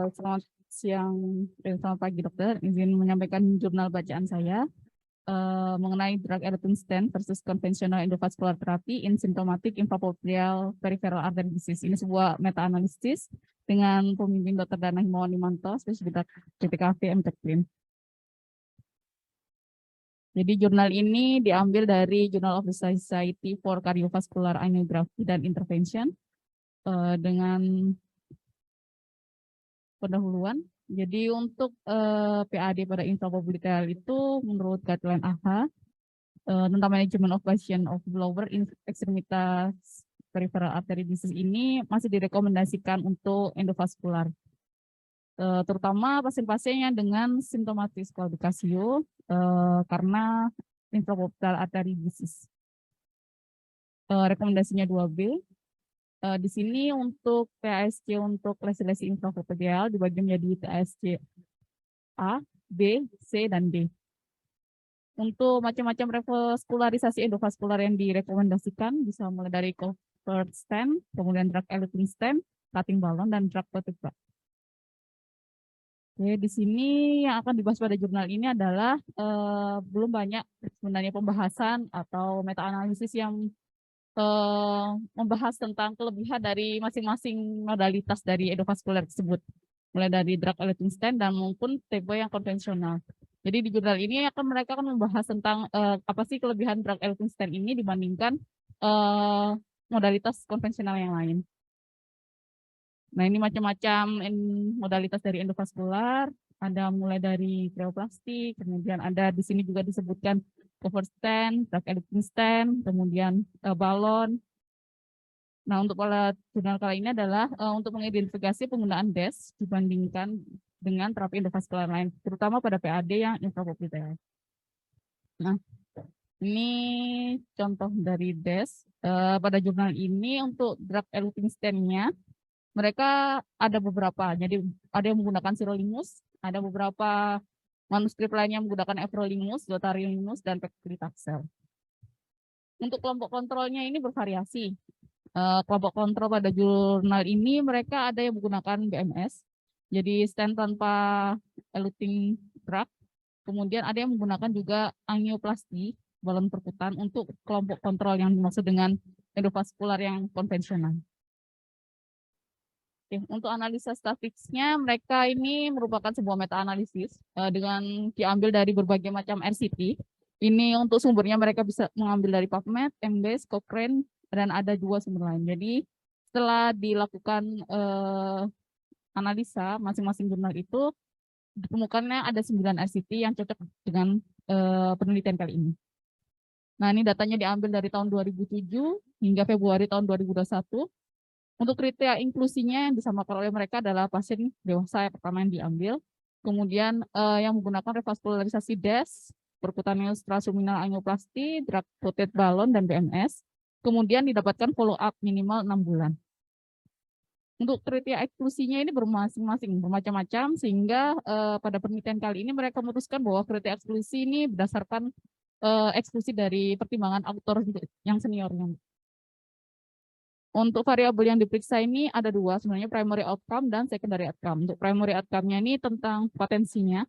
Selamat siang dan selamat pagi dokter. Izin menyampaikan jurnal bacaan saya mengenai drug Eletunsten versus conventional endovascular therapy in symptomatic infrapoplial peripheral artery disease. Ini sebuah meta-analisis dengan pemimpin Dr. Dana Himawan Limanto, spesialis PTKV MTeklim. Jadi jurnal ini diambil dari Journal of the Society for Cardiovascular Angiography dan Intervention dengan pendahuluan. Jadi untuk PAD pada infrapoplial itu menurut guideline AHA tentang management of patient of lower extremitas peripheral artery disease ini masih direkomendasikan untuk endovaskular. Terutama pasien-pasiennya dengan simptomatis claudicacio karena infrapoplial artery disease. Rekomendasinya 2B. Di sini untuk TASC untuk lesi-lesi infrapoplial dibagi menjadi TASC A, B, C, dan D. Untuk macam-macam revaskularisasi endovaskular yang direkomendasikan bisa mulai dari covert stent, kemudian drug eluting stent, cutting balloon, dan drug protector. Oke, di sini yang akan dibahas pada jurnal ini adalah belum banyak sebenarnya pembahasan atau meta-analisis yang membahas tentang kelebihan dari masing-masing modalitas dari endovaskular tersebut, mulai dari drug eluting stent dan maupun tipe yang konvensional. Jadi di jurnal ini mereka akan membahas tentang apa sih kelebihan drug eluting stent ini dibandingkan modalitas konvensional yang lain. Nah, ini macam-macam modalitas dari endovaskular, ada mulai dari krioplasti, kemudian ada di sini juga disebutkan covert stent, drug eluting stent, kemudian balon. Nah, untuk pola jurnal kali ini adalah untuk mengidentifikasi penggunaan DES dibandingkan dengan terapi endovaskular lain, terutama pada PAD yang infrapoplial. Nah, ini contoh dari DES. Pada jurnal ini untuk drug eluting stent-nya, mereka ada beberapa, jadi ada yang menggunakan sirolimus, ada beberapa manuskrip lainnya menggunakan everolimus, lotarimus, dan paclitaxel. Untuk kelompok kontrolnya ini bervariasi. Kelompok kontrol pada jurnal ini mereka ada yang menggunakan BMS, jadi stent tanpa eluting drug, kemudian ada yang menggunakan juga angioplasti, balon perkutan untuk kelompok kontrol yang dimaksud dengan endovaskular yang konvensional. Oke, untuk analisa statistiknya, mereka ini merupakan sebuah meta-analisis dengan diambil dari berbagai macam RCT. Ini untuk sumbernya mereka bisa mengambil dari PubMed, Embase, Cochrane, dan ada 2 sumber lain. Jadi setelah dilakukan analisa masing-masing jurnal itu, ditemukannya ada 9 RCT yang cocok dengan penelitian kali ini. Nah, ini datanya diambil dari tahun 2007 hingga Februari tahun 2021. Untuk kriteria inklusinya yang disamakan oleh mereka adalah pasien dewasa yang pertama yang diambil, kemudian yang menggunakan revaskularisasi DES, percutaneous transluminal angioplasti, drug-coated balon, dan BMS, kemudian didapatkan follow-up minimal 6 bulan. Untuk kriteria eksklusinya ini bermasing-masing, bermacam-macam, sehingga pada penelitian kali ini mereka memutuskan bahwa kriteria eksklusi ini berdasarkan eksklusi dari pertimbangan autor yang seniornya. Untuk variabel yang diperiksa ini ada 2, sebenarnya primary outcome dan secondary outcome. Untuk primary outcome-nya ini tentang potensinya,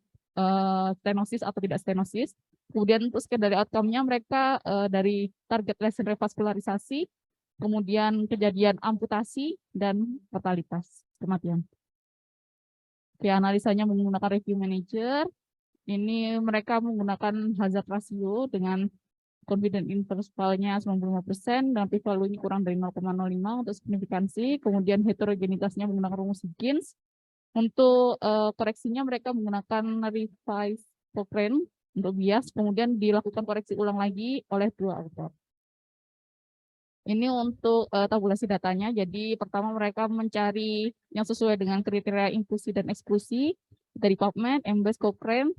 stenosis atau tidak stenosis. Kemudian untuk secondary outcome-nya mereka dari target lesion revaskularisasi, kemudian kejadian amputasi, dan fatalitas kematian. Oke, analisanya menggunakan review manager. Ini mereka menggunakan hazard ratio dengan confidence interval-nya 95% dan p-value-nya kurang dari 0,05 untuk signifikansi. Kemudian heterogenitasnya menggunakan rumus Higgins. Untuk koreksinya mereka menggunakan revise Cochrane untuk bias, kemudian dilakukan koreksi ulang lagi oleh 2 autor. Ini untuk tabulasi datanya. Jadi pertama mereka mencari yang sesuai dengan kriteria inklusi dan eksklusi dari PubMed, Embase, Cochrane.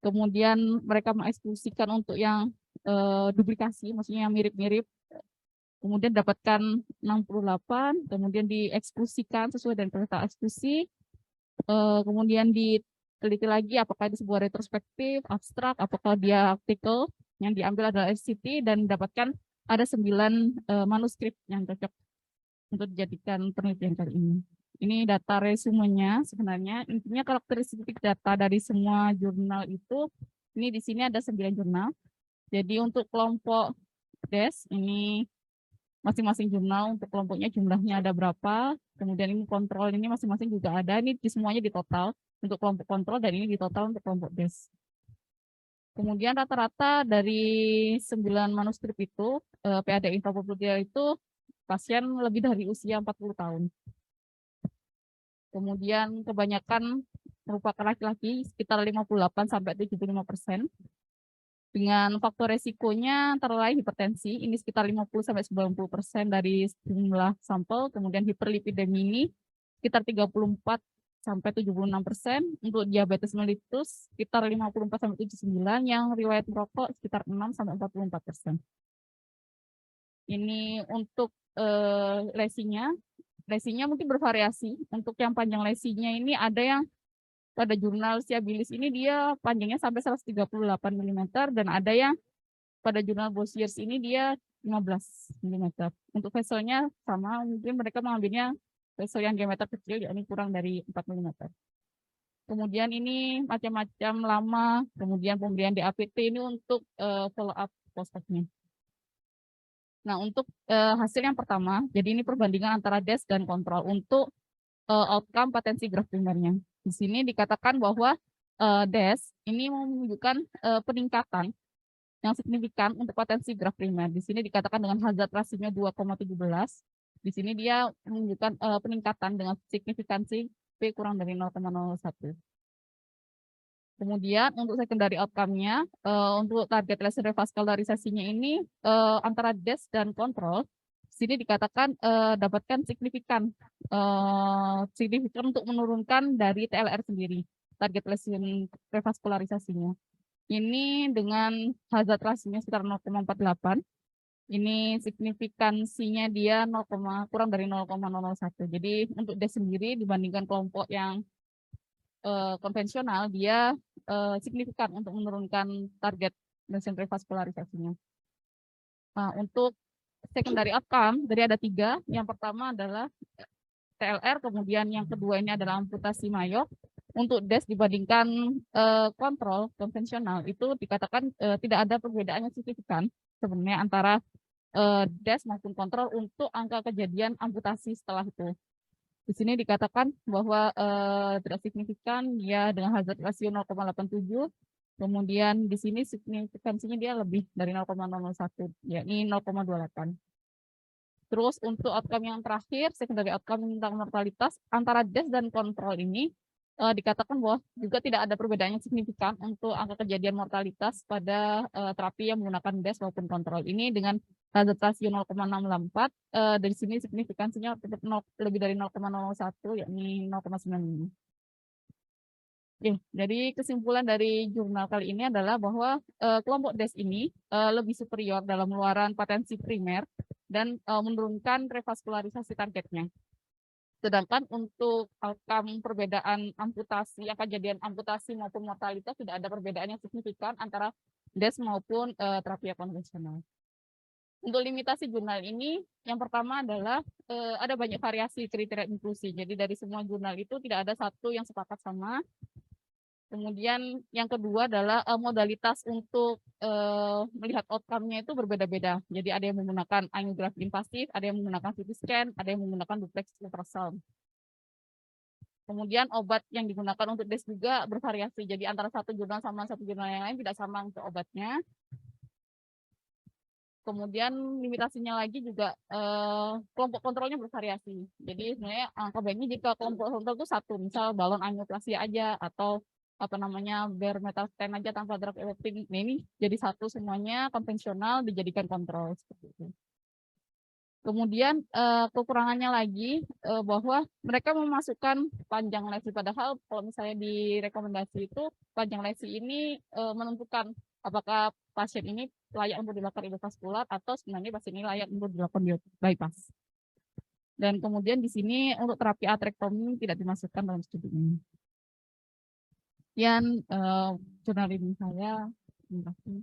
Kemudian mereka mengeksklusikan untuk yang duplikasi, maksudnya yang mirip-mirip. Kemudian dapatkan 68, kemudian dieksklusikan sesuai dengan kriteria eksklusi. Kemudian diteliti lagi apakah itu sebuah retrospektif, abstrak, apakah dia artikel yang diambil adalah RCT, dan dapatkan ada 9 manuskrip yang cocok untuk dijadikan penelitian kali ini. Ini data resumenya sebenarnya. Intinya karakteristik data dari semua jurnal itu, ini di sini ada 9 jurnal. Jadi untuk kelompok DES, ini masing-masing jurnal untuk kelompoknya jumlahnya ada berapa. Kemudian ini kontrol ini masing-masing juga ada. Ini semuanya di total untuk kelompok kontrol dan ini di total untuk kelompok DES. Kemudian rata-rata dari 9 manuskrip itu, PAD Infopopultia itu pasien lebih dari usia 40 tahun. Kemudian kebanyakan merupakan laki-laki sekitar 58-75%. Dengan faktor resikonya antara lain hipertensi, ini sekitar 50-90% dari jumlah sampel. Kemudian hiperlipidemi ini sekitar 34-76%. Untuk diabetes mellitus sekitar 54-79%, yang riwayat merokok sekitar 6-44%. Ini untuk lesinya. Lesinya mungkin bervariasi. Untuk yang panjang lesinya ini ada yang pada jurnal Siabilis ini dia panjangnya sampai 138 mm dan ada yang pada jurnal Bosier's ini dia 15 mm. Untuk vesselnya sama, mungkin mereka mengambilnya vessel yang diameter kecil, yakni kurang dari 4 mm. Kemudian ini macam-macam lama, kemudian pemberian DAPT ini untuk follow up postopnya. Nah, untuk hasil yang pertama, jadi ini perbandingan antara DES dan kontrol untuk outcome potensi graf primernya. Di sini dikatakan bahwa DES ini menunjukkan peningkatan yang signifikan untuk potensi graf primer. Di sini dikatakan dengan hazard ratio-nya 2,17. Di sini dia menunjukkan peningkatan dengan signifikansi P kurang dari 0,01. Kemudian untuk secondary outcome-nya, untuk target lesion revaskularisasinya ini antara DES dan kontrol, di sini dikatakan dapatkan signifikan untuk menurunkan dari TLR sendiri, target lesion revaskularisasinya. Ini dengan hazard ratio-nya sekitar 0,48. Ini signifikansinya dia kurang dari 0,001. Jadi untuk DES sendiri dibandingkan kelompok yang konvensional, dia signifikan untuk menurunkan target lesion revaskularisasinya. Nah, untuk secondary outcome, dari ada 3. Yang pertama adalah TLR, kemudian yang kedua ini adalah amputasi mayok. Untuk DES dibandingkan kontrol konvensional, itu dikatakan tidak ada perbedaan yang signifikan sebenarnya antara DES maupun kontrol untuk angka kejadian amputasi setelah itu. Di sini dikatakan bahwa tidak signifikan, dia dengan hazard ratio 0,87. Kemudian di sini signifikansinya dia lebih dari 0,001, yakni 0,28. Terus untuk outcome yang terakhir, secondary outcome tentang mortalitas antara DES dan kontrol ini dikatakan bahwa juga tidak ada perbedaan yang signifikan untuk angka kejadian mortalitas pada terapi yang menggunakan DES maupun kontrol ini dengan hazard ratio 0,684. Dari sini signifikansinya lebih dari 0,01, yakni 0,95. Oke, jadi kesimpulan dari jurnal kali ini adalah bahwa kelompok DES ini lebih superior dalam meluaran potensi primer dan menurunkan revaskularisasi targetnya. Sedangkan untuk outcome perbedaan amputasi, kejadian amputasi maupun mortalitas tidak ada perbedaan yang signifikan antara DES maupun terapi konvensional. Untuk limitasi jurnal ini, yang pertama adalah ada banyak variasi kriteria inklusi. Jadi dari semua jurnal itu tidak ada satu yang sepakat sama. Kemudian yang kedua adalah modalitas untuk melihat outcome-nya itu berbeda-beda. Jadi ada yang menggunakan angiografi invasif, ada yang menggunakan CT scan, ada yang menggunakan duplex ultrasound. Kemudian obat yang digunakan untuk DES juga bervariasi. Jadi antara satu jurnal sama satu jurnal yang lain tidak sama untuk obatnya. Kemudian limitasinya lagi juga kelompok kontrolnya bervariasi. Jadi sebenarnya angka baiknya jika kelompok kontrol itu satu, misal balon angioplasia aja atau bare metal stent aja tanpa drug electing. Nah, ini jadi satu semuanya konvensional dijadikan kontrol seperti itu. Kemudian kekurangannya lagi bahwa mereka memasukkan panjang lesi, padahal kalau misalnya di rekomendasi itu panjang lesi ini menentukan apakah pasien ini layak untuk dilakukan endovaskular atau sebenarnya pasien ini layak untuk dilakukan bypass. Dan kemudian di sini untuk terapi atrektomi tidak dimasukkan dalam studi ini. Sekian jurnal ini saya. Terima kasih.